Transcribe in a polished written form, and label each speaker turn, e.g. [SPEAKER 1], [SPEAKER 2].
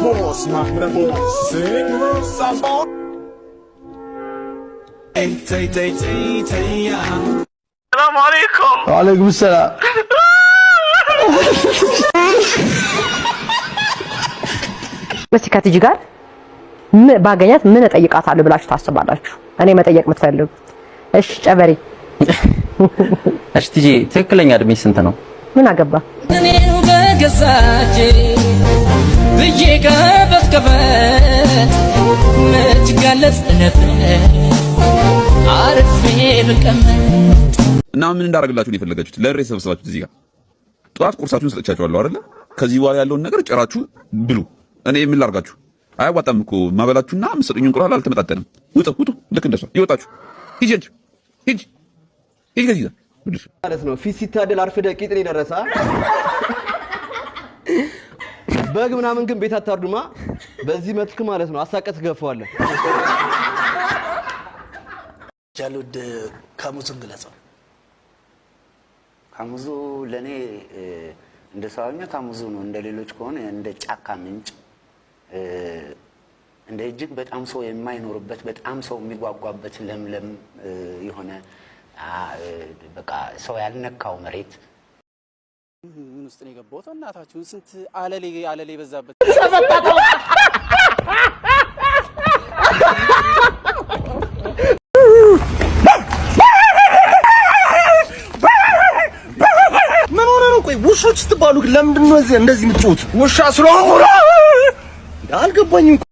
[SPEAKER 1] boss, mach the boss. Sing, Sabon. Hey, ya. Assalamu alaikum.
[SPEAKER 2] Wa alaikum assalam.
[SPEAKER 3] በዚህ ከቲጂ ጋር ባገኛት ምን እጠይቃታለሁ ብላችሁ ታስባላችሁ? እኔ መጠየቅ የምትፈልጉ? እሺ ጨበሪ።
[SPEAKER 4] እሺ ቲጂ ትክክለኛ እድሜ ስንት ነው?
[SPEAKER 3] ምን አገባ?
[SPEAKER 5] እኔው በገዛች ብዬ ከበት መች ጋለጽ ነበር አርፌ ብቀመጥ።
[SPEAKER 6] እና ምን እንዳደርግላችሁ ነው የፈለጋችሁት? ለሬ ሰብስባችሁት እዚህ ጋር ጧት ቁርሳችሁን ሰጥቻችኋለሁ አይደለ? ከዚህ በኋላ ያለውን ነገር ጨራችሁ ብሉ። እኔ ምን ላርጋችሁ? አያዋጣም እኮ ማበላችሁና የምትሰጡኝ እንቁላል አልተመጣጠንም። ውጡ ውጡ፣ ልክ እንደሷ ይወጣችሁ። ሂጂ ሂጂ ሂጂ ሂጂ
[SPEAKER 2] ማለት ነው። ፊት ሲታደል አርፍደ ቂጥኔ ደረሳ። በግ ምናምን ግን ቤት አታርዱማ። በዚህ መትክ ማለት ነው አሳቀት ገፈዋለህ።
[SPEAKER 7] ጃሉድ ካሙዙን ግለጸው።
[SPEAKER 8] ካሙዙ ለኔ እንደ ሰውኛ ካሙዙ ነው። እንደ ሌሎች ከሆነ እንደ ጫካ ምንጭ፣ እንደ እጅግ በጣም ሰው የማይኖርበት በጣም ሰው የሚጓጓበት ለምለም የሆነ በቃ ሰው ያልነካው መሬት።
[SPEAKER 7] ምን ውስጥ ነው የገባው? እናታችሁ ስንት አለሌ በዛበት።
[SPEAKER 2] ምን ሆነ ነው? ቆይ ውሾች ስትባሉ ግን ለምንድን ነው እንደዚህ የምትጮት? ውሻ ስለሆንኩ አልገባኝም።